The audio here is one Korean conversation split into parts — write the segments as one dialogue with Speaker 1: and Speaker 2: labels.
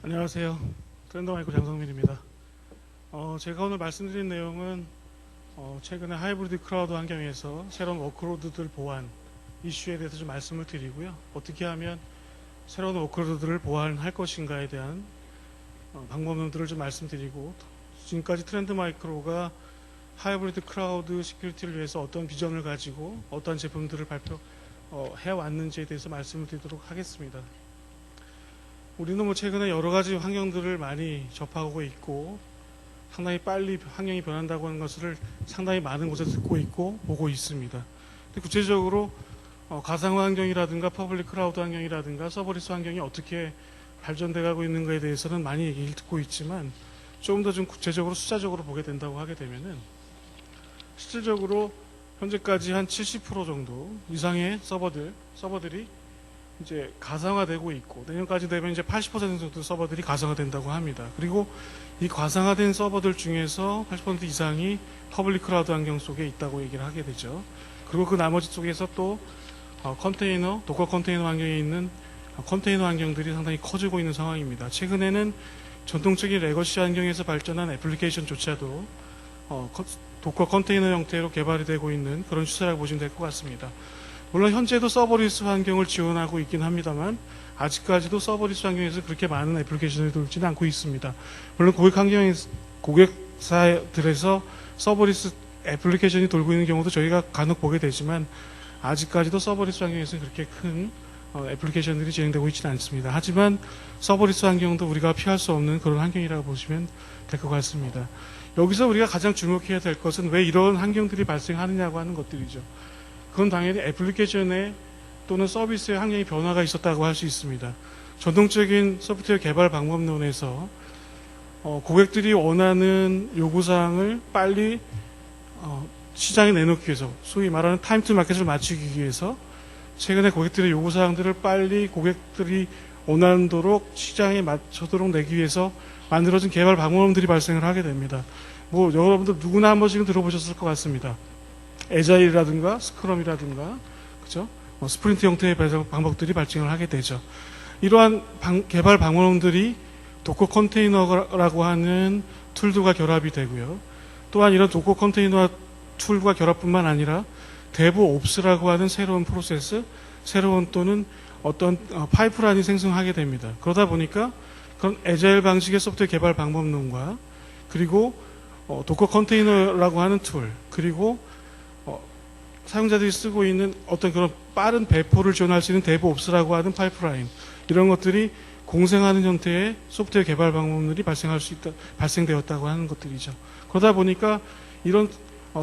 Speaker 1: 안녕하세요. 트렌드마이크 장성민입니다. 제가 오늘 말씀드린 내용은 최근에 하이브리드 클라우드 환경에서 새로운 워크로드들 보완 이슈에 대해서 좀 말씀을 드리고요. 어떻게 하면 새로운 워크로드들을 보완할 것인가에 대한 방법론들을 좀 말씀드리고, 지금까지 트렌드마이크로가 하이브리드 클라우드 시큐리티를 위해서 어떤 비전을 가지고 어떤 제품들을 해왔는지에 대해서 말씀을 드리도록 하겠습니다. 우리는 최근에 여러 가지 환경들을 많이 접하고 있고, 상당히 빨리 환경이 변한다고 하는 것을 상당히 많은 곳에서 듣고 있고 보고 있습니다. 근데 구체적으로 가상 환경이라든가 퍼블릭 클라우드 환경이라든가 서버리스 환경이 어떻게 발전돼 가고 있는가에 대해서는 많이 얘기를 듣고 있지만, 조금 더 좀 구체적으로 숫자적으로 보게 된다고 하게 되면은, 실질적으로 현재까지 한 70% 정도 이상의 서버들이 이제 가상화되고 있고, 내년까지 되면 이제 80% 정도 서버들이 가상화된다고 합니다. 그리고 이 가상화된 서버들 중에서 80% 이상이 퍼블릭 클라우드 환경 속에 있다고 얘기를 하게 되죠. 그리고 그 나머지 쪽에서 또 도커 컨테이너 환경에 있는 컨테이너 환경들이 상당히 커지고 있는 상황입니다. 최근에는 전통적인 레거시 환경에서 발전한 애플리케이션조차도 도커 컨테이너 형태로 개발이 되고 있는 그런 추세라고 보시면 될 것 같습니다. 물론 현재도 서버리스 환경을 지원하고 있긴 합니다만, 아직까지도 서버리스 환경에서 그렇게 많은 애플리케이션이 돌지는 않고 있습니다. 물론 고객사들에서 서버리스 애플리케이션이 돌고 있는 경우도 저희가 간혹 보게 되지만, 아직까지도 서버리스 환경에서는 그렇게 큰 애플리케이션들이 진행되고 있지는 않습니다. 하지만 서버리스 환경도 우리가 피할 수 없는 그런 환경이라고 보시면 될 것 같습니다. 여기서 우리가 가장 주목해야 될 것은 왜 이런 환경들이 발생하느냐고 하는 것들이죠. 그건 당연히 애플리케이션에 또는 서비스의 환경의 변화가 있었다고 할 수 있습니다. 전통적인 소프트웨어 개발 방법론에서 고객들이 원하는 요구사항을 빨리 시장에 내놓기 위해서, 소위 말하는 타임 투 마켓을 맞추기 위해서 최근에 고객들의 요구사항들을 빨리 고객들이 원하도록 시장에 맞추도록 내기 위해서 만들어진 개발 방법론들이 발생을 하게 됩니다. 여러분들 누구나 한 번씩은 들어보셨을 것 같습니다. 에자일이라든가 스크럼이라든가, 그죠? 스프린트 형태의 방법들이 발생을 하게 되죠. 이러한 개발 방법론들이 도커 컨테이너라고 하는 툴들과 결합이 되고요. 또한 이런 도커 컨테이너 툴과 결합뿐만 아니라 데브옵스라고 하는 새로운 프로세스, 새로운 또는 어떤 파이프라인이 생성하게 됩니다. 그러다 보니까 그런 에자일 방식의 소프트웨어 개발 방법론과, 그리고 도커 컨테이너라고 하는 툴, 그리고 사용자들이 쓰고 있는 어떤 그런 빠른 배포를 지원할 수 있는 데브옵스라고 하는 파이프라인, 이런 것들이 공생하는 형태의 소프트웨어 개발 방법들이 발생되었다고 하는 것들이죠. 그러다 보니까 이런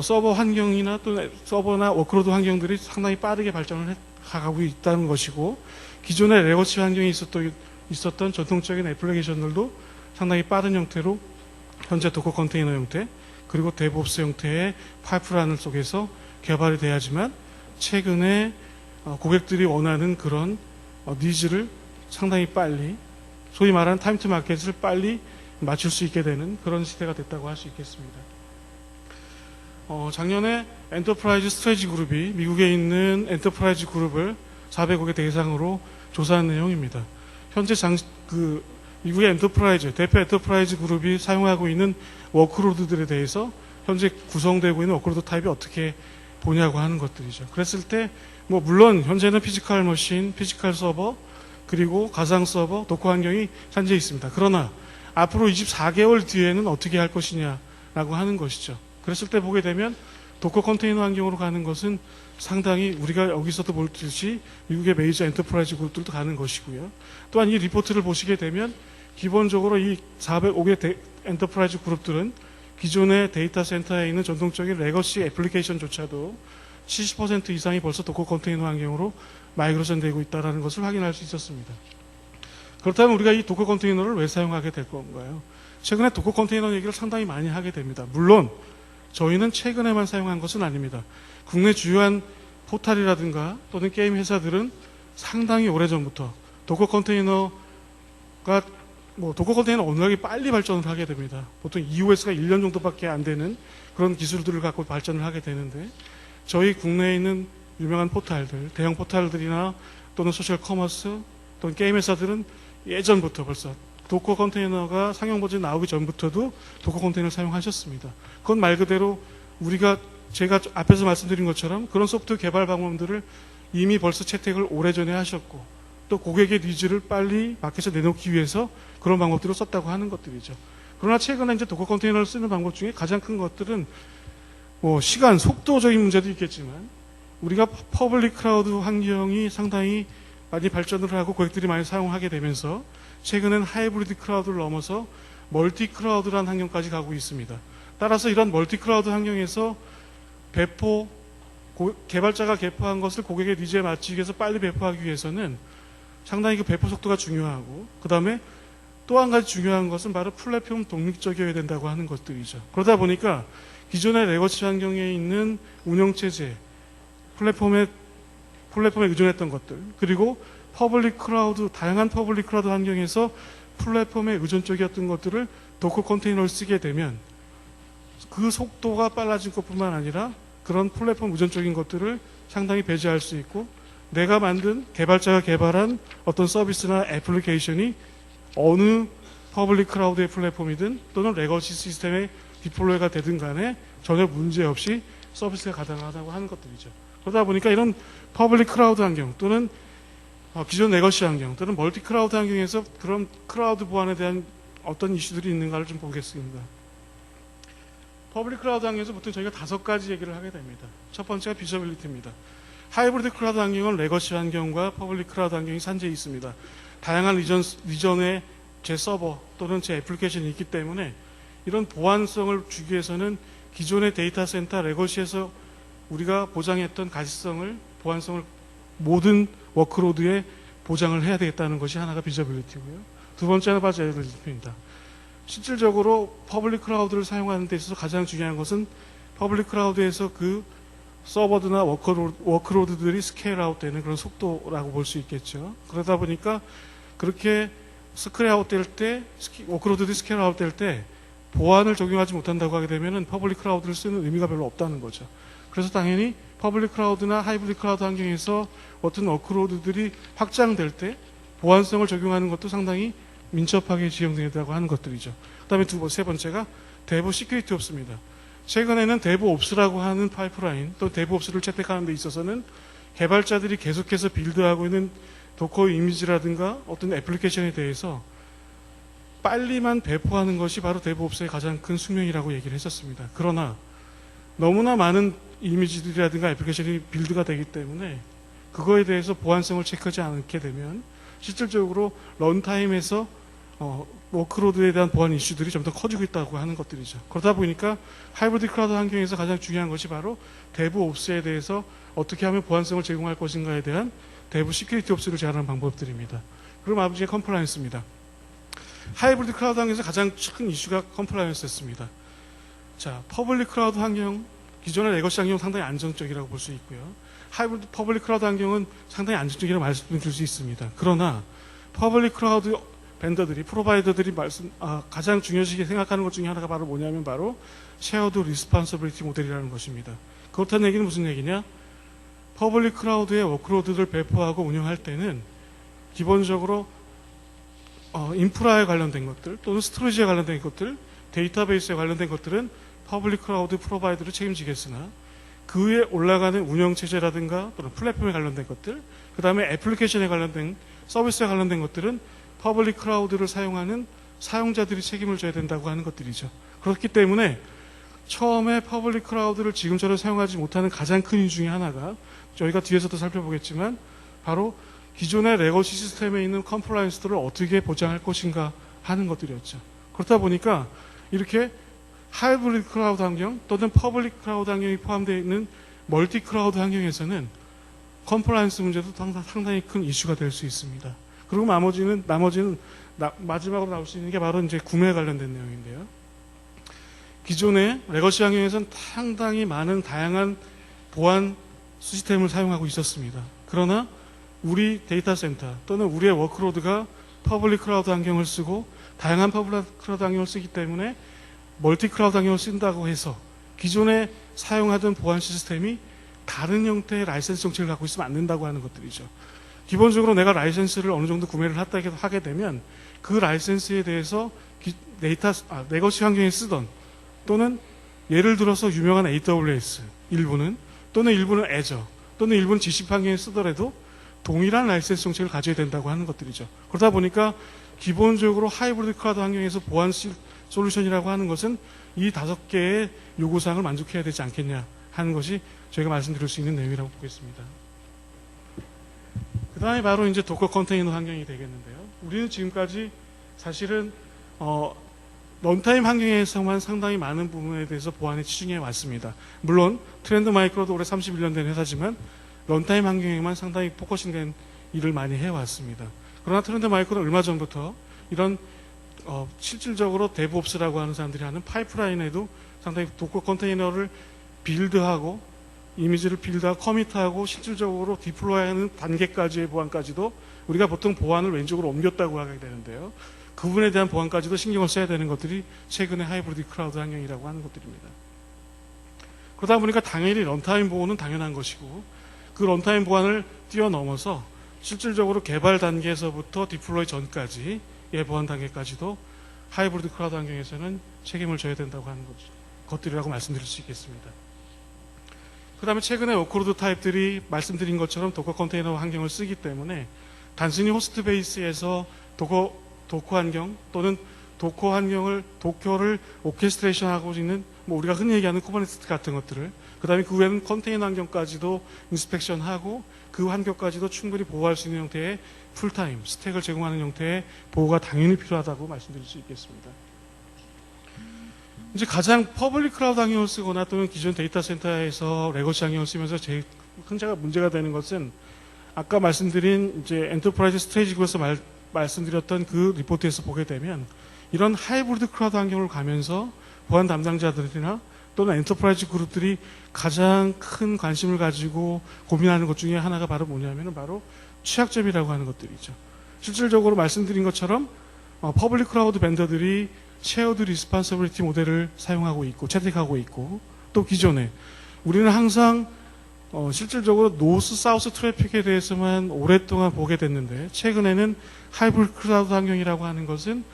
Speaker 1: 서버 환경이나 또는 서버나 워크로드 환경들이 상당히 빠르게 발전을 해가고 있다는 것이고, 기존의 레거시 환경에 있었던 전통적인 애플리케이션들도 상당히 빠른 형태로 현재 도커 컨테이너 형태, 그리고 데브옵스 형태의 파이프라인 속에서 개발이 돼야지만 최근에 고객들이 원하는 그런 니즈를 상당히 빨리, 소위 말하는 타임 투 마켓을 빨리 맞출 수 있게 되는 그런 시대가 됐다고 할 수 있겠습니다. 작년에 엔터프라이즈 스트레지 그룹이 미국에 있는 엔터프라이즈 그룹을 400억의 대상으로 조사한 내용입니다. 현재 미국의 대표 엔터프라이즈 그룹이 사용하고 있는 워크로드들에 대해서 현재 구성되고 있는 워크로드 타입이 어떻게 보냐고 하는 것들이죠. 그랬을 때 물론 현재는 피지컬 머신, 피지컬 서버, 그리고 가상 서버, 도커 환경이 산재해 있습니다. 그러나 앞으로 24개월 뒤에는 어떻게 할 것이냐라고 하는 것이죠. 그랬을 때 보게 되면 도커 컨테이너 환경으로 가는 것은 상당히 우리가 여기서도 볼 듯이 미국의 메이저 엔터프라이즈 그룹들도 가는 것이고요. 또한 이 리포트를 보시게 되면 기본적으로 이 405개 엔터프라이즈 그룹들은 기존의 데이터 센터에 있는 전통적인 레거시 애플리케이션조차도 70% 이상이 벌써 도커 컨테이너 환경으로 마이그레이션 되고 있다는 것을 확인할 수 있었습니다. 그렇다면 우리가 이 도커 컨테이너를 왜 사용하게 될 건가요? 최근에 도커 컨테이너 얘기를 상당히 많이 하게 됩니다. 물론 저희는 최근에만 사용한 것은 아닙니다. 국내 주요한 포탈이라든가 또는 게임 회사들은 상당히 오래전부터 도커 컨테이너 워낙에 빨리 발전을 하게 됩니다. 보통 EOS가 1년 정도밖에 안 되는 그런 기술들을 갖고 발전을 하게 되는데, 저희 국내에 있는 유명한 포탈들, 대형 포탈들이나 또는 소셜 커머스 또는 게임 회사들은 예전부터 벌써 도커 컨테이너가 상용 버전 나오기 전부터도 도커 컨테이너를 사용하셨습니다. 그건 말 그대로 제가 앞에서 말씀드린 것처럼 그런 소프트웨어 개발 방법들을 이미 벌써 채택을 오래전에 하셨고 또 고객의 니즈를 빨리 마켓에 내놓기 위해서 그런 방법들을 썼다고 하는 것들이죠. 그러나 최근에 이제 도커 컨테이너를 쓰는 방법 중에 가장 큰 것들은 시간, 속도적인 문제도 있겠지만 우리가 퍼블릭 클라우드 환경이 상당히 많이 발전을 하고 고객들이 많이 사용하게 되면서 최근엔 하이브리드 클라우드를 넘어서 멀티 클라우드라는 환경까지 가고 있습니다. 따라서 이런 멀티 클라우드 환경에서 개발자가 배포한 것을 고객의 니즈에 맞추기 위해서 빨리 배포하기 위해서는 상당히 그 배포 속도가 중요하고 그 다음에 또 한 가지 중요한 것은 바로 플랫폼 독립적이어야 된다고 하는 것들이죠. 그러다 보니까 기존의 레거시 환경에 있는 운영체제, 플랫폼에 의존했던 것들, 그리고 다양한 퍼블릭 클라우드 환경에서 플랫폼에 의존적이었던 것들을 도커 컨테이너를 쓰게 되면 그 속도가 빨라진 것뿐만 아니라 그런 플랫폼 의존적인 것들을 상당히 배제할 수 있고 개발자가 개발한 어떤 서비스나 애플리케이션이 어느 퍼블릭 클라우드의 플랫폼이든 또는 레거시 시스템의 디플로이가 되든 간에 전혀 문제없이 서비스가 가능하다고 하는 것들이죠. 그러다 보니까 이런 퍼블릭 클라우드 환경 또는 기존 레거시 환경 또는 멀티 클라우드 환경에서 그런 클라우드 보안에 대한 어떤 이슈들이 있는가를 좀 보겠습니다. 퍼블릭 클라우드 환경에서 보통 저희가 5가지 얘기를 하게 됩니다. 첫 번째가 비저빌리티입니다. 하이브리드 클라우드 환경은 레거시 환경과 퍼블릭 클라우드 환경이 산재해 있습니다. 다양한 리전의 제 서버 또는 제 애플리케이션이 있기 때문에 이런 보안성을 주기 위해서는 기존의 데이터 센터 레거시에서 우리가 보장했던 보안성을 모든 워크로드에 보장을 해야 되겠다는 것이 하나가 비저빌리티고요. 두 번째는 바이러빌리티입니다. 실질적으로 퍼블릭 클라우드를 사용하는 데 있어서 가장 중요한 것은 퍼블릭 클라우드에서 그 서버드나 워크로드들이 스케일 아웃 되는 그런 속도라고 볼 수 있겠죠. 그러다 보니까 그렇게 스케일 아웃 될 때, 워크로드들이 스케일 아웃 될 때 보안을 적용하지 못한다고 하게 되면 퍼블릭 클라우드를 쓰는 의미가 별로 없다는 거죠. 그래서 당연히 퍼블릭 클라우드나 하이브리드 클라우드 환경에서 어떤 워크로드들이 확장될 때 보안성을 적용하는 것도 상당히 민첩하게 지정되다고 하는 것들이죠. 그 다음에 세 번째가 데브 시큐리티 옵스입니다. 최근에는 데브 옵스라고 하는 파이프라인 또 데브 옵스를 채택하는 데 있어서는 개발자들이 계속해서 빌드하고 있는 도커 이미지라든가 어떤 애플리케이션에 대해서 빨리만 배포하는 것이 바로 데브 옵스의 가장 큰 숙명이라고 얘기를 했었습니다. 그러나 너무나 많은 이미지들이라든가 애플리케이션이 빌드가 되기 때문에 그거에 대해서 보안성을 체크하지 않게 되면 실질적으로 런타임에서 워크로드에 대한 보안 이슈들이 좀 더 커지고 있다고 하는 것들이죠. 그러다 보니까 하이브리드 클라우드 환경에서 가장 중요한 것이 바로 데브 옵스에 대해서 어떻게 하면 보안성을 제공할 것인가에 대한 데브 시큐리티 옵스를 제한하는 방법들입니다. 그리고 마지막에 컴플라이언스입니다. 하이브리드 클라우드 환경에서 가장 큰 이슈가 컴플라이언스였습니다. 자, 퍼블릭 클라우드 환경, 기존의 레거시 환경은 상당히 안정적이라고 볼 수 있고요. 하이브리드 퍼블릭 클라우드 환경은 상당히 안정적이라고 말씀드릴 수 있습니다. 그러나 퍼블릭 클라우드 프로바이더들이 가장 중요시 생각하는 것 중에 하나가 바로 뭐냐면 바로 쉐어드 리스폰서빌리티 모델이라는 것입니다. 그렇다는 얘기는 무슨 얘기냐? 퍼블릭 클라우드의 워크로드를 배포하고 운영할 때는 기본적으로 인프라에 관련된 것들 또는 스토리지에 관련된 것들, 데이터베이스에 관련된 것들은 퍼블릭 클라우드 프로바이더를 책임지겠으나 그 위에 올라가는 운영체제라든가 또는 플랫폼에 관련된 것들, 그 다음에 애플리케이션에 관련된 서비스에 관련된 것들은 퍼블릭 클라우드를 사용하는 사용자들이 책임을 져야 된다고 하는 것들이죠. 그렇기 때문에 처음에 퍼블릭 클라우드를 지금처럼 사용하지 못하는 가장 큰 이유 중에 하나가 저희가 뒤에서도 살펴보겠지만 바로 기존의 레거시 시스템에 있는 컴플라이언스들을 어떻게 보장할 것인가 하는 것들이었죠. 그렇다 보니까 이렇게 하이브리드 클라우드 환경 또는 퍼블릭 클라우드 환경이 포함되어 있는 멀티 클라우드 환경에서는 컴플라이언스 문제도 상당히 큰 이슈가 될 수 있습니다. 그리고 마지막으로 나올 수 있는 게 바로 이제 구매에 관련된 내용인데요. 기존의 레거시 환경에서는 상당히 많은 다양한 보안 시스템을 사용하고 있었습니다. 그러나 우리 데이터 센터 또는 우리의 워크로드가 퍼블릭 클라우드 환경을 쓰고 다양한 퍼블릭 클라우드 환경을 쓰기 때문에 멀티 클라우드 환경을 쓴다고 해서 기존에 사용하던 보안 시스템이 다른 형태의 라이센스 정책을 갖고 있으면 안 된다고 하는 것들이죠. 기본적으로 내가 라이센스를 어느 정도 구매를 하게 되면 그 라이센스에 대해서 레거시 환경에 쓰던, 또는 예를 들어서 유명한 AWS 일부는, 또는 일부는 애저, 또는 일부는 GCP 환경에 쓰더라도 동일한 라이센스 정책을 가져야 된다고 하는 것들이죠. 그러다 보니까 기본적으로 하이브리드 클라우드 환경에서 보안 솔루션이라고 하는 것은 이 5개의 요구사항을 만족해야 되지 않겠냐 하는 것이 저희가 말씀드릴 수 있는 내용이라고 보겠습니다. 그 다음에 바로 이제 도커 컨테이너 환경이 되겠는데요. 우리는 지금까지 사실은 런타임 환경에서만 상당히 많은 부분에 대해서 보안에 치중해 왔습니다. 물론 트렌드 마이크로도 올해 31년 된 회사지만 런타임 환경에만 상당히 포커싱된 일을 많이 해왔습니다. 그러나 트렌드 마이크로는 얼마 전부터 이런 실질적으로 데브옵스라고 하는 사람들이 하는 파이프라인에도 상당히 도커 컨테이너를 빌드하고 이미지를 빌드하고 커밋하고 실질적으로 디플로이하는 단계까지의 보안까지도 우리가 보통 보안을 왼쪽으로 옮겼다고 하게 되는데요. 그 부분에 대한 보안까지도 신경을 써야 되는 것들이 최근의 하이브리드 클라우드 환경이라고 하는 것들입니다. 그러다 보니까 당연히 런타임 보호는 당연한 것이고, 그 런타임 보안을 뛰어넘어서 실질적으로 개발 단계에서부터 디플로이 전까지의 보안 단계까지도 하이브리드 클라우드 환경에서는 책임을 져야 된다고 하는 것들이라고 말씀드릴 수 있겠습니다. 그 다음에 최근에 워크로드 타입들이 말씀드린 것처럼 도커 컨테이너 환경을 쓰기 때문에 단순히 호스트 베이스에서 도커 환경 또는 도커를 오케스트레이션 하고 있는 우리가 흔히 얘기하는 쿠버네티스 같은 것들을, 그 다음에 그 외에는 컨테이너 환경까지도 인스펙션하고 그 환경까지도 충분히 보호할 수 있는 형태의 풀타임 스택을 제공하는 형태의 보호가 당연히 필요하다고 말씀드릴 수 있겠습니다. 이제 가장 퍼블릭 클라우드 환경을 쓰거나 또는 기존 데이터 센터에서 레거시 환경을 쓰면서 제일 큰 문제가 되는 것은 아까 말씀드린 이제 엔터프라이즈 스트레이지 그룹에서 말씀드렸던 그 리포트에서 보게 되면 이런 하이브리드 클라우드 환경을 가면서 보안 담당자들이나 또는 엔터프라이즈 그룹들이 가장 큰 관심을 가지고 고민하는 것 중에 하나가 바로 뭐냐면은 바로 취약점이라고 하는 것들이죠. 실질적으로 말씀드린 것처럼 퍼블릭 클라우드 벤더들이 쉐어드 리스폰서빌리티 모델을 사용하고 있고 채택하고 있고, 또 기존에 우리는 항상 실질적으로 노스 사우스 트래픽에 대해서만 오랫동안 보게 됐는데, 최근에는 하이브리드 클라우드 환경이라고 하는 것은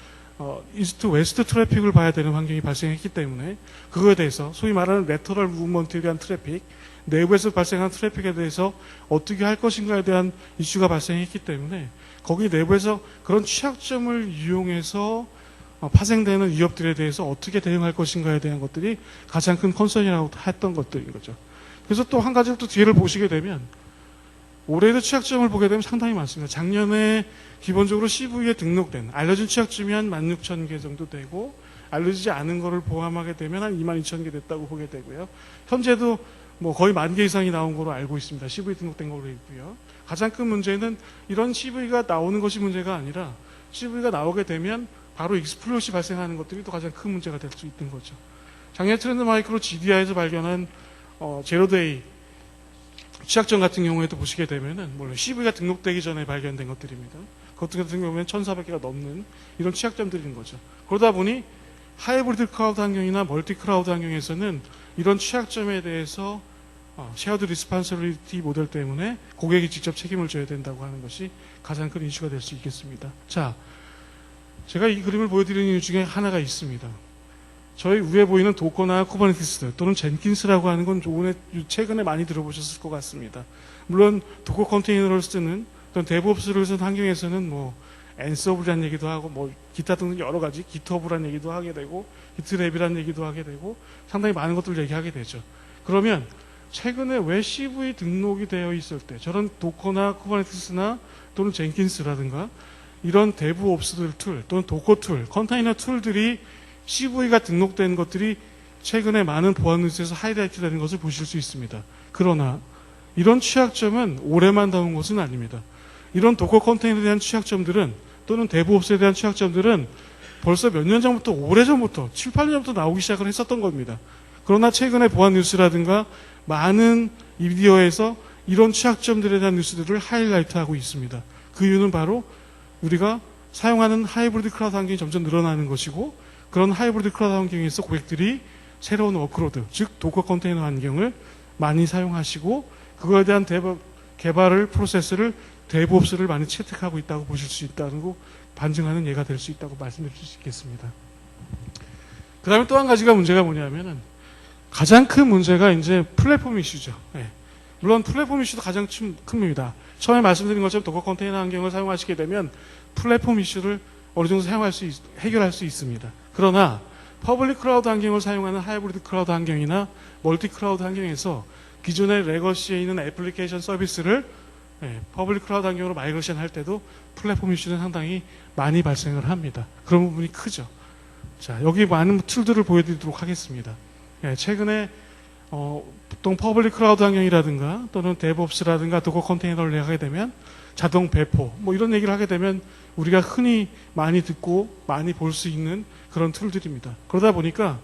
Speaker 1: 이스트 웨스트 트래픽을 봐야 되는 환경이 발생했기 때문에 그거에 대해서 소위 말하는 레터럴 무브먼트에 대한 트래픽, 내부에서 발생한 트래픽에 대해서 어떻게 할 것인가에 대한 이슈가 발생했기 때문에 거기 내부에서 그런 취약점을 이용해서 파생되는 위협들에 대해서 어떻게 대응할 것인가에 대한 것들이 가장 큰 컨선이라고 했던 것들인 거죠. 그래서 또 한 가지 또 뒤를 보시게 되면 올해도 취약점을 보게 되면 상당히 많습니다. 작년에 기본적으로 CV에 등록된 알려진 취약점이 한 16,000개 정도 되고, 알려지지 않은 거를 포함하게 되면 한 22,000개 됐다고 보게 되고요. 현재도 거의 10,000개 이상이 나온 걸로 알고 있습니다. CV 등록된 걸로 있고요. 가장 큰 문제는 이런 CV가 나오는 것이 문제가 아니라 CV가 나오게 되면 바로 익스플로잇이 발생하는 것들이 또 가장 큰 문제가 될 수 있는 거죠. 작년 트렌드 마이크로 GDI에서 발견한 제로데이 취약점 같은 경우에도 보시게 되면은 물론 CV가 등록되기 전에 발견된 것들입니다. 그것 같은 경우에는 1,400개가 넘는 이런 취약점들인 거죠. 그러다 보니 하이브리드 클라우드 환경이나 멀티 클라우드 환경에서는 이런 취약점에 대해서 쉐어드 리스폰서빌리티 모델 때문에 고객이 직접 책임을 져야 된다고 하는 것이 가장 큰 이슈가 될 수 있겠습니다. 자, 제가 이 그림을 보여드리는 이유 중에 하나가 있습니다. 저희 위에 보이는 도커나 쿠버네티스 또는 젠킨스라고 하는 건 최근에 많이 들어보셨을 것 같습니다. 물론 도커 컨테이너를 쓰는 또는 데브옵스를 쓰는 환경에서는 앤서블이라는 얘기도 하고 기타 등등 여러 가지 기트허브라는 얘기도 하게 되고 기트랩이라는 얘기도 하게 되고 상당히 많은 것들을 얘기하게 되죠. 그러면 최근에 왜 CV 등록이 되어 있을 때 저런 도커나 쿠버네티스나 또는 젠킨스라든가 이런 데브옵스 툴 또는 도커 툴, 컨테이너 툴들이 CV가 등록된 것들이 최근에 많은 보안 뉴스에서 하이라이트 되는 것을 보실 수 있습니다. 그러나 이런 취약점은 올해만 나온 것은 아닙니다. 이런 도커 컨테이너에 대한 취약점들은 또는 데브옵스에 대한 취약점들은 벌써 몇 년 전부터, 오래전부터 7, 8년 전부터 나오기 시작을 했었던 겁니다. 그러나 최근에 보안 뉴스라든가 많은 미디어에서 이런 취약점들에 대한 뉴스들을 하이라이트하고 있습니다. 그 이유는 바로 우리가 사용하는 하이브리드 클라우드 환경이 점점 늘어나는 것이고, 그런 하이브리드 클라우드 환경에서 고객들이 새로운 워크로드, 즉 도커 컨테이너 환경을 많이 사용하시고 그거에 대한 개발을 프로세스를 데브옵스를 많이 채택하고 있다고 보실 수 있다는 거, 반증하는 예가 될 수 있다고 말씀드릴 수 있겠습니다. 그 다음에 또 한 가지가 문제가 뭐냐면은 가장 큰 문제가 이제 플랫폼 이슈죠. 예. 물론 플랫폼 이슈도 가장 큽니다. 처음에 말씀드린 것처럼 도커 컨테이너 환경을 사용하시게 되면 플랫폼 이슈를 어느 정도 해결할 수 있습니다. 그러나 퍼블릭 클라우드 환경을 사용하는 하이브리드 클라우드 환경이나 멀티 클라우드 환경에서 기존의 레거시에 있는 애플리케이션 서비스를 퍼블릭 클라우드 환경으로 마이그레이션 할 때도 플랫폼 이슈는 상당히 많이 발생을 합니다. 그런 부분이 크죠. 자, 여기 많은 툴들을 보여드리도록 하겠습니다. 최근에 보통 퍼블릭 클라우드 환경이라든가 또는 데브옵스라든가 도커 컨테이너를 하게 되면 자동 배포 뭐 이런 얘기를 하게 되면 우리가 흔히 많이 듣고 많이 볼 수 있는 그런 툴들입니다. 그러다 보니까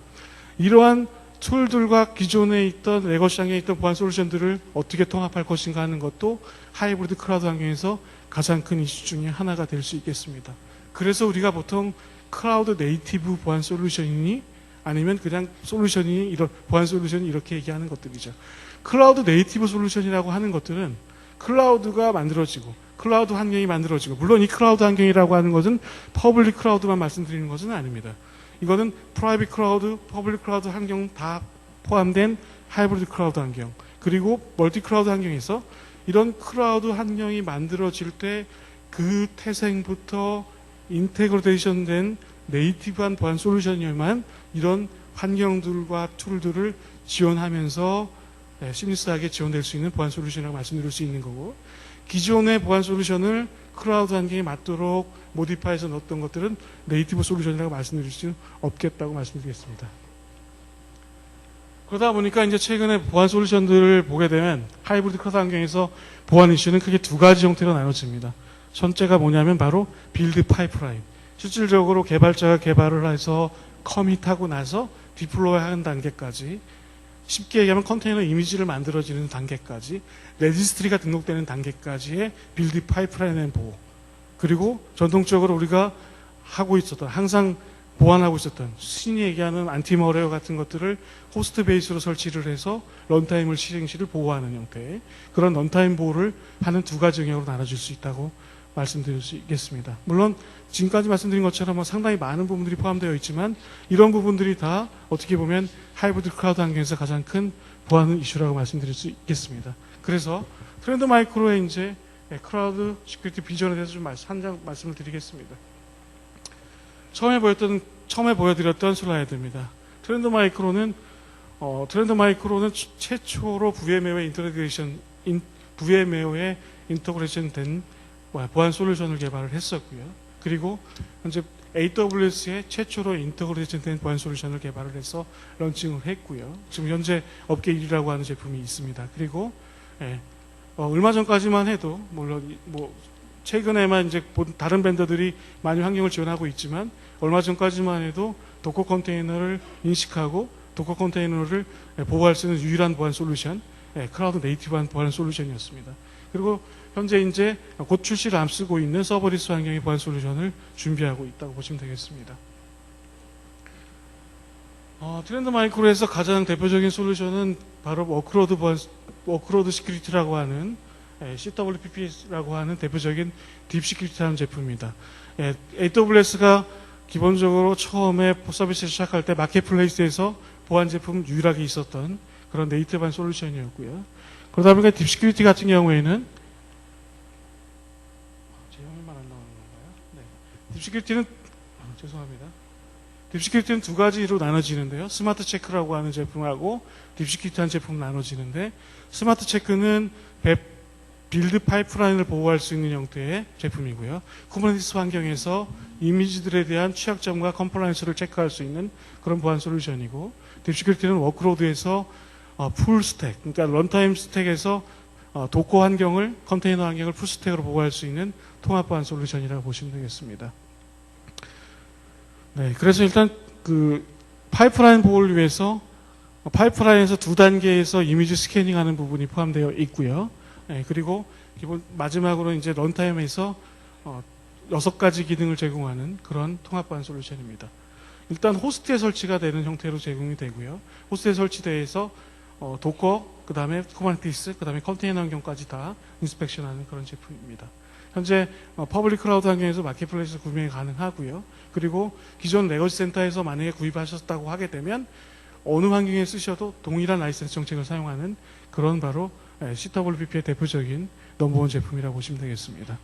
Speaker 1: 이러한 툴들과 기존에 있던 레거시 환경에 있던 보안 솔루션들을 어떻게 통합할 것인가 하는 것도 하이브리드 클라우드 환경에서 가장 큰 이슈 중에 하나가 될 수 있겠습니다. 그래서 우리가 보통 클라우드 네이티브 보안 솔루션이니 아니면 그냥 솔루션이 이런 보안 솔루션이 이렇게 얘기하는 것들이죠. 클라우드 네이티브 솔루션이라고 하는 것들은 클라우드가 만들어지고 클라우드 환경이 만들어지고 물론 이 클라우드 환경이라고 하는 것은 퍼블릭 클라우드만 말씀드리는 것은 아닙니다. 이거는 프라이빗 클라우드, 퍼블릭 클라우드 환경 다 포함된 하이브리드 클라우드 환경 그리고 멀티 클라우드 환경에서 이런 클라우드 환경이 만들어질 때 그 태생부터 인테그레이션 된 네이티브한 보안 솔루션이만 이런 환경들과 툴들을 지원하면서 시니스하게 지원될 수 있는 보안 솔루션이라고 말씀드릴 수 있는 거고 기존의 보안 솔루션을 클라우드 환경에 맞도록 모디파이해서 넣었던 것들은 네이티브 솔루션이라고 말씀드릴 수 없겠다고 말씀드리겠습니다. 그러다 보니까 이제 최근에 보안 솔루션들을 보게 되면 하이브리드 클라우드 환경에서 보안 이슈는 크게 두 가지 형태로 나눠집니다. 첫째가 뭐냐면 바로 빌드 파이프라인. 실질적으로 개발자가 개발을 해서 커밋하고 나서 디플로이 하는 단계까지 쉽게 얘기하면 컨테이너 이미지를 만들어지는 단계까지 레지스트리가 등록되는 단계까지의 빌드 파이프라인의 보호 그리고 전통적으로 우리가 하고 있었던 항상 보완하고 있었던 신이 얘기하는 안티머레어 같은 것들을 호스트 베이스로 설치를 해서 런타임을 실행시를 보호하는 형태의 그런 런타임 보호를 하는 두 가지 영역으로 나눠질 수 있다고 말씀드릴 수 있겠습니다. 물론 지금까지 말씀드린 것처럼 상당히 많은 부분들이 포함되어 있지만 이런 부분들이 다 어떻게 보면 하이브리드 클라우드 환경에서 가장 큰 보안 이슈라고 말씀드릴 수 있겠습니다. 그래서 트렌드 마이크로의 이제 클라우드 시큐리티 비전에 대해서 좀 한 장 말씀을 드리겠습니다. 처음에 보여드렸던 슬라이드입니다. 트렌드 마이크로는 최초로 VM웨어의 VM웨어에 인터그레이션 된 보안 솔루션을 개발을 했었고요. 그리고 현재 AWS에 최초로 인터그레이션 된 보안 솔루션을 개발을 해서 런칭을 했고요. 지금 현재 업계 1위라고 하는 제품이 있습니다. 그리고 얼마 전까지만 해도 물론 최근에만 이제 다른 벤더들이 많이 환경을 지원하고 있지만 얼마 전까지만 해도 도커 컨테이너를 인식하고 도커 컨테이너를 보호할 수 있는 유일한 보안 솔루션, 클라우드 네이티브한 보안 솔루션이었습니다. 그리고 현재 이제 곧 출시를 앞두고 있는 서버리스 환경의 보안 솔루션을 준비하고 있다고 보시면 되겠습니다. 트렌드 마이크로에서 가장 대표적인 솔루션은 바로 워크로드 시큐리티라고 하는 CWPP라고 하는 대표적인 딥 시큐리티라는 제품입니다. AWS가 기본적으로 처음에 서비스를 시작할 때 마켓플레이스에서 보안 제품 유일하게 있었던 그런 네이티브한 솔루션이었고요. 그러다 보니까 딥 시큐리티 같은 경우에는 제 화면만 안 나오는 건가요? 네. 딥 시큐리티는 죄송합니다. 딥 시큐리티는 두 가지로 나눠지는데요. 스마트 체크라고 하는 제품하고 딥 시큐리티한 제품 나눠지는데 스마트 체크는 빌드 파이프라인을 보호할 수 있는 형태의 제품이고요. 쿠버네티스 환경에서 이미지들에 대한 취약점과 컴플라이언스를 체크할 수 있는 그런 보안 솔루션이고 딥시큐리티는 워크로드에서 풀 스택, 그러니까 런타임 스택에서 도커 환경을 컨테이너 환경을 풀 스택으로 보호할 수 있는 통합 보안 솔루션이라고 보시면 되겠습니다. 네, 그래서 일단 그 파이프라인 보호를 위해서 파이프라인에서 두 단계에서 이미지 스캐닝하는 부분이 포함되어 있고요. 네, 그리고 마지막으로 이제 런타임에서 6가지 기능을 제공하는 그런 통합 보안 솔루션입니다. 일단 호스트에 설치가 되는 형태로 제공이 되고요. 호스트에 설치돼서 도커, 그 다음에 쿠버네티스, 그 다음에 컨테이너 환경까지 다 인스펙션하는 그런 제품입니다. 현재 퍼블릭 클라우드 환경에서 마켓플레이스 구매 가능하고요. 그리고 기존 레거시 센터에서 만약에 구입하셨다고 하게 되면 어느 환경에 쓰셔도 동일한 라이센스 정책을 사용하는 그런 바로 CWPP의 대표적인 넘버원 제품이라고 보시면 되겠습니다.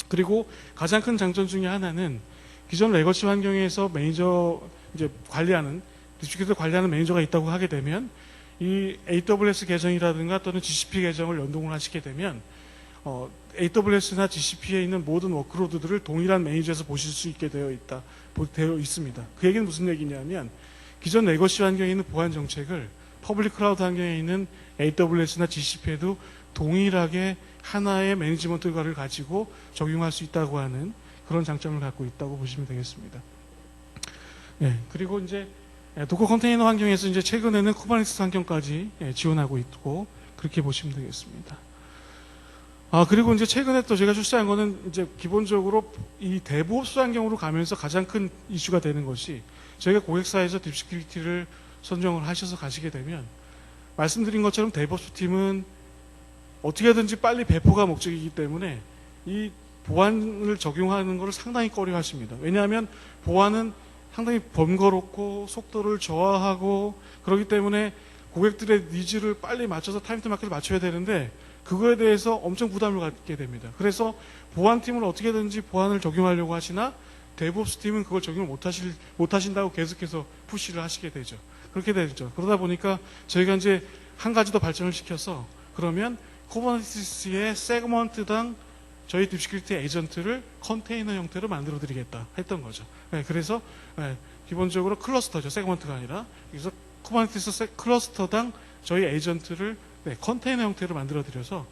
Speaker 1: 그리고 가장 큰 장점 중에 하나는 기존 레거시 환경에서 매니저 이제 관리하는 디스트리뷰터 관리하는 매니저가 있다고 하게 되면 이 AWS 계정이라든가 또는 GCP 계정을 연동을 하시게 되면 AWS나 GCP에 있는 모든 워크로드들을 동일한 매니저에서 보실 수 있게 되어 있습니다. 그 얘기는 무슨 얘기냐면 기존 레거시 환경에 있는 보안 정책을 퍼블릭 클라우드 환경에 있는 AWS나 GCP에도 동일하게 하나의 매니지먼트가를 가지고 적용할 수 있다고 하는 그런 장점을 갖고 있다고 보시면 되겠습니다. 네, 그리고 이제 도커 컨테이너 환경에서 이제 최근에는 쿠버네티스 환경까지 지원하고 있고 그렇게 보시면 되겠습니다. 그리고 이제 최근에 또 제가 출시한 거는 이제 기본적으로 이 데브옵스 환경으로 가면서 가장 큰 이슈가 되는 것이 저희가 고객사에서 딥시큐리티를 선정을 하셔서 가시게 되면 말씀드린 것처럼 데브옵스 팀은 어떻게든지 빨리 배포가 목적이기 때문에 이 보안을 적용하는 것을 상당히 꺼려 하십니다. 왜냐하면 보안은 상당히 번거롭고 속도를 저하하고 그렇기 때문에 고객들의 니즈를 빨리 맞춰서 타임 투 마켓을 맞춰야 되는데 그거에 대해서 엄청 부담을 갖게 됩니다. 그래서 보안팀을 어떻게든지 보안을 적용하려고 하시나 데브옵스 팀은 그걸 적용을 못하신다고 계속해서 푸시를 하시게 되죠. 그렇게 되죠. 그러다 보니까 저희가 이제 한 가지 더 발전을 시켜서 그러면 쿠버네티스의 세그먼트당 저희 딥시큐리티 에이전트를 컨테이너 형태로 만들어 드리겠다 했던 거죠. 그래서 기본적으로 클러스터죠. 세그먼트가 아니라. 그래서 쿠버네티스 클러스터당 저희 에이전트를 컨테이너 형태로 만들어 드려서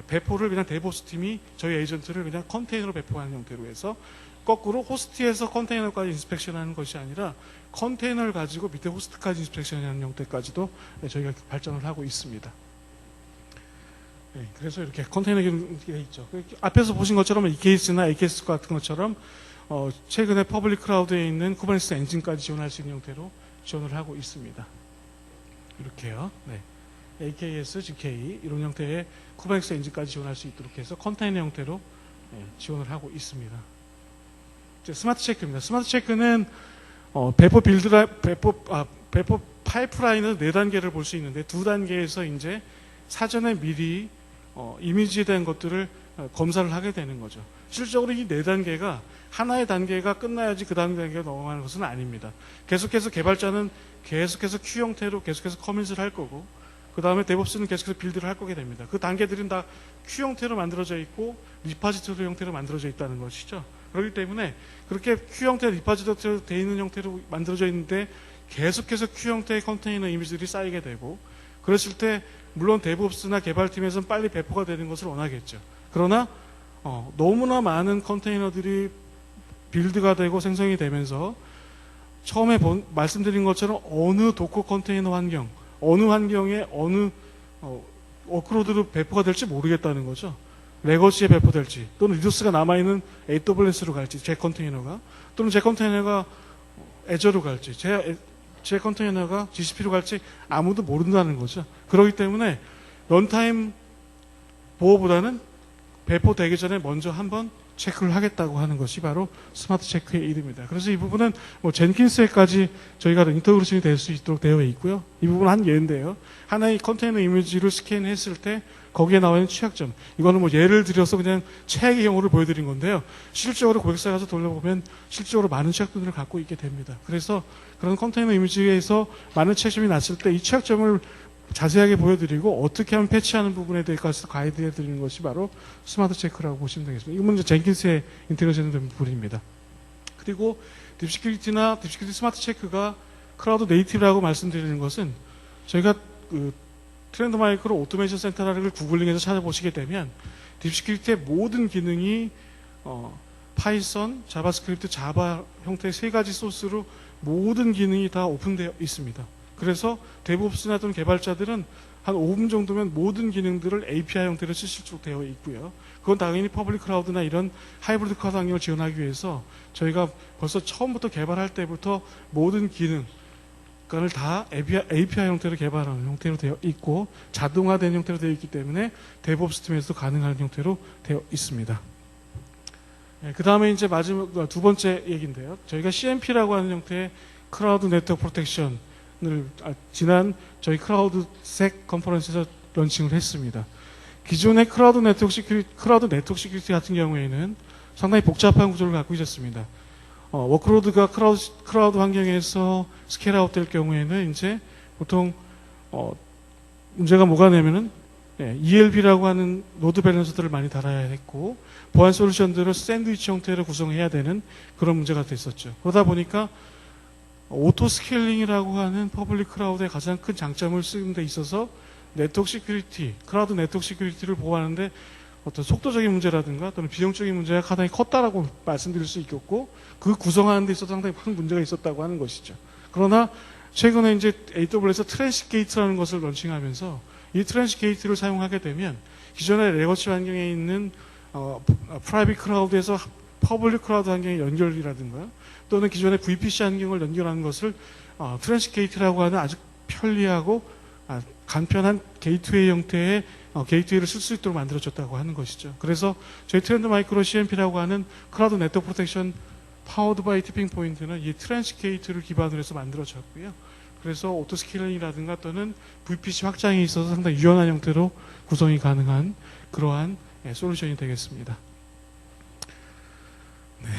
Speaker 1: 배포를 그냥 데브옵스 팀이 저희 에이전트를 그냥 컨테이너로 배포하는 형태로 해서 거꾸로 호스트에서 컨테이너까지 인스펙션하는 것이 아니라 컨테이너를 가지고 밑에 호스트까지 인스펙션하는 형태까지도 저희가 발전을 하고 있습니다. 그래서 이렇게 컨테이너 기능이 있죠. 앞에서 보신 것처럼 EKS나 AKS 같은 것처럼 최근에 퍼블릭 클라우드에 있는 쿠버네티스 엔진까지 지원할 수 있는 형태로 지원을 하고 있습니다. 이렇게요. 네. AKS, GK 이런 형태의 쿠버네티스 엔진까지 지원할 수 있도록 해서 컨테이너 형태로 지원을 하고 있습니다. 이제 스마트 체크입니다. 스마트 체크는 배포 파이프라인은 4단계를 볼 수 있는데 2단계에서 이제 사전에 미리 이미지에 대한 것들을 검사를 하게 되는 거죠. 실적으로 이 4단계가 하나의 단계가 끝나야지 그 다음 단계가 넘어가는 것은 아닙니다. 계속해서 개발자는 계속해서 Q 형태로 계속해서 커밋을 할 거고 그 다음에 데브옵스는 계속해서 빌드를 할 거게 됩니다. 그 단계들은 다 Q 형태로 만들어져 있고 리파지토리 형태로 만들어져 있다는 것이죠. 그렇기 때문에 그렇게 Q 형태 리파지토리로 되어 있는 형태로 만들어져 있는데 계속해서 Q 형태의 컨테이너 이미지들이 쌓이게 되고 그랬을 때 물론 데브옵스나 개발팀에서는 빨리 배포가 되는 것을 원하겠죠. 그러나 너무나 많은 컨테이너들이 빌드가 되고 생성이 되면서 처음에 말씀드린 것처럼 어느 도커 컨테이너 환경, 어느 환경에 어느 워크로드로 배포가 될지 모르겠다는 거죠. 레거시에 배포될지 또는 리소스가 남아있는 AWS로 갈지 제 컨테이너가 또는 제 컨테이너가 애저로 갈지 제 컨테이너가 GCP로 갈지 아무도 모른다는 거죠. 그렇기 때문에 런타임 보호보다는 배포되기 전에 먼저 한번 체크를 하겠다고 하는 것이 바로 스마트 체크의 이름입니다. 그래서 이 부분은 젠킨스에까지 저희가 인터그레이션이 될 수 있도록 되어 있고요. 이 부분은 한 예인데요. 하나의 컨테이너 이미지를 스캔했을 때 거기에 나와 있는 취약점. 이거는 예를 들어서 그냥 최악의 경우를 보여드린 건데요. 실적으로 고객사에 가서 돌려보면 실적으로 많은 취약점들을 갖고 있게 됩니다. 그래서 그런 컨테이너 이미지에서 많은 취약점이 났을 때 이 취약점을 자세하게 보여드리고 어떻게 하면 패치하는 부분에 대해서 가이드해드리는 것이 바로 스마트 체크라고 보시면 되겠습니다. 이건 이제 젠킨스에 인테그레이션 된 부분입니다. 그리고 딥시큐리티나 딥시큐리티 스마트 체크가 클라우드 네이티브라고 말씀드리는 것은 저희가 트렌드 마이크로 오토메이션 센터를 구글링해서 찾아보시게 되면 딥시큐리티의 모든 기능이 파이썬, 자바스크립트, 자바 형태의 3가지 소스로 모든 기능이 다 오픈되어 있습니다. 그래서 데브옵스나 또는 개발자들은 한 5분 정도면 모든 기능들을 API 형태로 쓰실 수 되어 있고요. 그건 당연히 퍼블릭 클라우드나 이런 하이브리드 클라우드 환경을 지원하기 위해서 저희가 벌써 처음부터 개발할 때부터 모든 기능 그걸 다 API 형태로 개발하는 형태로 되어 있고 자동화된 형태로 되어 있기 때문에 데브옵스 팀에서도 가능한 형태로 되어 있습니다. 그 다음에 이제 마지막 두 번째 얘기인데요. 저희가 CMP라고 하는 형태의 클라우드 네트워크 프로텍션을 지난 저희 클라우드 섹 컨퍼런스에서 런칭을 했습니다. 기존의 클라우드 네트워크 시큐리티 같은 경우에는 상당히 복잡한 구조를 갖고 있었습니다. 워크로드가 클라우드 환경에서 스케일아웃 될 경우에는 이제 보통 문제가 뭐가 되면은 ELB라고 하는 로드 밸런서들을 많이 달아야 했고 보안 솔루션들을 샌드위치 형태로 구성해야 되는 그런 문제가 됐었죠. 그러다 보니까 오토 스케일링이라고 하는 퍼블릭 클라우드의 가장 큰 장점을 쓰는 데 있어서 네트워크 시큐리티, 클라우드 네트워크 시큐리티를 보호하는데 어떤 속도적인 문제라든가 또는 비용적인 문제가 상당히 컸다라고 말씀드릴 수 있겠고 그 구성하는 데 있어서 상당히 큰 문제가 있었다고 하는 것이죠. 그러나 최근에 이제 AWS 트랜식 게이트라는 것을 런칭하면서 이 트랜식 게이트를 사용하게 되면 기존의 레거시 환경에 있는 프라이빗 클라우드에서 퍼블릭 클라우드 환경의 연결이라든가 또는 기존의 VPC 환경을 연결하는 것을 트랜식 게이트라고 하는 아주 편리하고 간편한 게이트웨이 형태의 게이트웨이를 쓸 수 있도록 만들어졌다고 하는 것이죠. 그래서 저희 트렌드 마이크로 CMP라고 하는 클라우드 네트워크 프로텍션 파워드 바이 티핑 포인트는 이 트랜식 게이트를 기반으로 해서 만들어졌고요. 그래서 오토 스케일링이라든가 또는 VPC 확장에 있어서 상당히 유연한 형태로 구성이 가능한 그러한 솔루션이 되겠습니다. 네.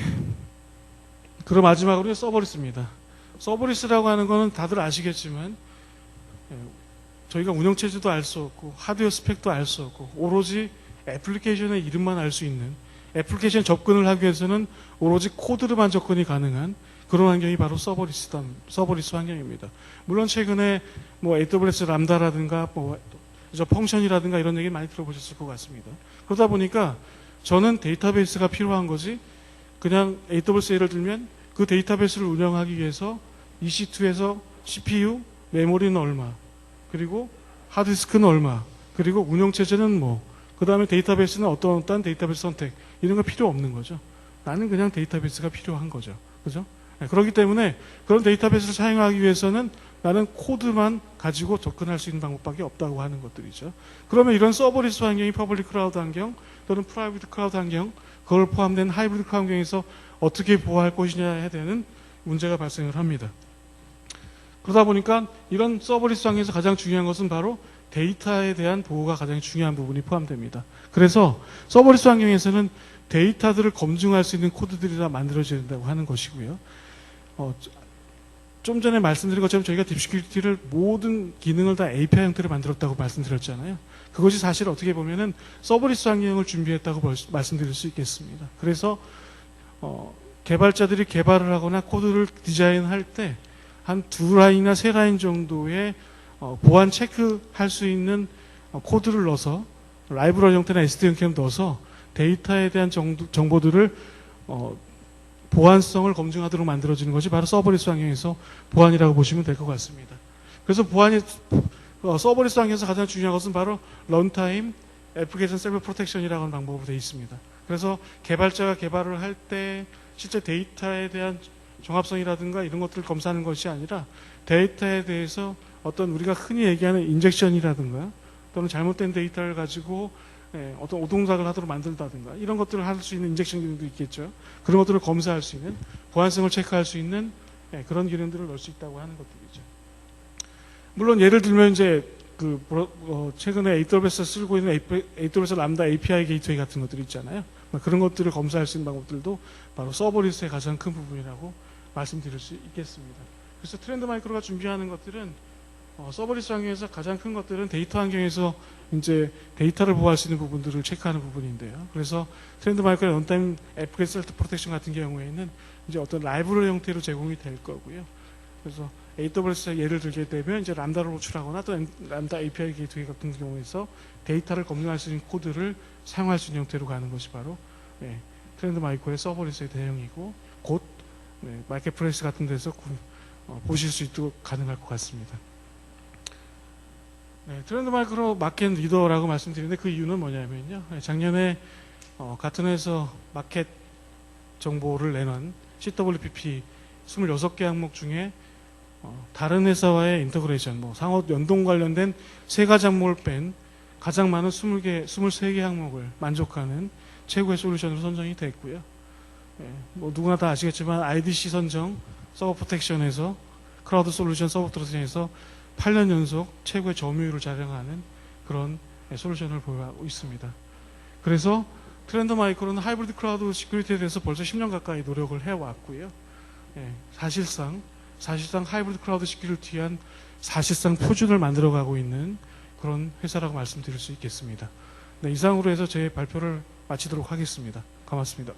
Speaker 1: 그럼 마지막으로 서버리스입니다. 서버리스라고 하는 것은 다들 아시겠지만 저희가 운영체제도 알 수 없고 하드웨어 스펙도 알 수 없고 오로지 애플리케이션의 이름만 알 수 있는 애플리케이션 접근을 하기 위해서는 오로지 코드로만 접근이 가능한 그런 환경이 바로 서버리스 환경입니다. 물론 최근에 뭐 AWS 람다라든가 뭐 펑션이라든가 이런 얘기 많이 들어보셨을 것 같습니다. 그러다 보니까 저는 데이터베이스가 필요한 거지 그냥 AWS 예를 들면 그 데이터베이스를 운영하기 위해서 EC2에서 CPU, 메모리는 얼마, 그리고 하드디스크는 얼마, 그리고 운영체제는 뭐, 그 다음에 데이터베이스는 어떤 데이터베이스 선택, 이런 거 필요 없는 거죠. 나는 그냥 데이터베이스가 필요한 거죠. 그죠? 네, 그렇기 때문에 그런 데이터베이스를 사용하기 위해서는 나는 코드만 가지고 접근할 수 있는 방법밖에 없다고 하는 것들이죠. 그러면 이런 서버리스 환경이 퍼블릭 클라우드 환경 또는 프라이빗 클라우드 환경, 그걸 포함된 하이브리드 클라우드 환경에서 어떻게 보호할 것이냐에 대한 문제가 발생을 합니다. 그러다 보니까 이런 서버리스 환경에서 가장 중요한 것은 바로 데이터에 대한 보호가 가장 중요한 부분이 포함됩니다. 그래서 서버리스 환경에서는 데이터들을 검증할 수 있는 코드들이 다 만들어져야 된다고 하는 것이고요. 좀 전에 말씀드린 것처럼 저희가 딥시큐리티를 모든 기능을 다 API 형태로 만들었다고 말씀드렸잖아요. 그것이 사실 어떻게 보면은 서버리스 환경을 준비했다고 말씀드릴 수 있겠습니다. 그래서 개발자들이 개발을 하거나 코드를 디자인할 때 한 두 라인이나 세 라인 정도의 보안 체크할 수 있는 코드를 넣어서 라이브러리 형태나 SD 형태로 넣어서 데이터에 대한 정보들을 보안성을 검증하도록 만들어지는 것이 바로 서버리스 환경에서 보안이라고 보시면 될 것 같습니다. 그래서 서버리스 환경에서 가장 중요한 것은 바로 런타임 애플리케이션 셀프 프로텍션이라고 하는 방법으로 되어 있습니다. 그래서 개발자가 개발을 할 때 실제 데이터에 대한 종합성이라든가 이런 것들을 검사하는 것이 아니라 데이터에 대해서 어떤 우리가 흔히 얘기하는 인젝션이라든가 또는 잘못된 데이터를 가지고 어떤 오동작을 하도록 만든다든가 이런 것들을 할 수 있는 인젝션 기능도 있겠죠. 그런 것들을 검사할 수 있는 보안성을 체크할 수 있는 그런 기능들을 넣을 수 있다고 하는 것들이죠. 물론 예를 들면 이제 최근에 AWS 쓰고 있는 AWS 람다 API 게이트웨이 같은 것들이 있잖아요. 그런 것들을 검사할 수 있는 방법들도 바로 서버리스의 가장 큰 부분이라고 말씀드릴 수 있겠습니다. 그래서 트렌드 마이크로가 준비하는 것들은 서버리스 환경에서 가장 큰 것들은 데이터 환경에서 이제 데이터를 보호할 수 있는 부분들을 체크하는 부분인데요. 그래서 트렌드 마이크로의 런타임 애플리케이션 셀프 프로텍션 같은 경우에는 이제 어떤 라이브러리 형태로 제공이 될 거고요. 그래서 AWS 예를 들게 되면 이제 람다를 호출하거나 또 람다 API 게이트웨이 같은 경우에서 데이터를 검증할 수 있는 코드를 사용할 수 있는 형태로 가는 것이 바로 트렌드 마이크로의 서버리스의 대응이고 곧 마켓플레이스 같은 데서 보실 수 있도록 가능할 것 같습니다. 트렌드 마이크로 마켓 리더라고 말씀드리는데 그 이유는 뭐냐면요. 작년에 가트너에서 마켓 정보를 내놓은 CWPP 26개 항목 중에 다른 회사와의 인터그레이션, 상호 연동 관련된 3가지 항목을 뺀 가장 많은 23개 항목을 만족하는 최고의 솔루션으로 선정이 됐고요. 뭐 누구나 다 아시겠지만 IDC 선정 서버 프로텍션에서 클라우드 솔루션 서버 프로텍션에서 8년 연속 최고의 점유율을 자랑하는 그런 솔루션을 보유하고 있습니다. 그래서 트렌드 마이크로는 하이브리드 클라우드 시큐리티에 대해서 벌써 10년 가까이 노력을 해왔고요. 사실상 하이브리드 클라우드 시큐리티에 대한 사실상 표준을 만들어가고 있는 그런 회사라고 말씀드릴 수 있겠습니다. 네, 이상으로 해서 제 발표를 마치도록 하겠습니다. 고맙습니다.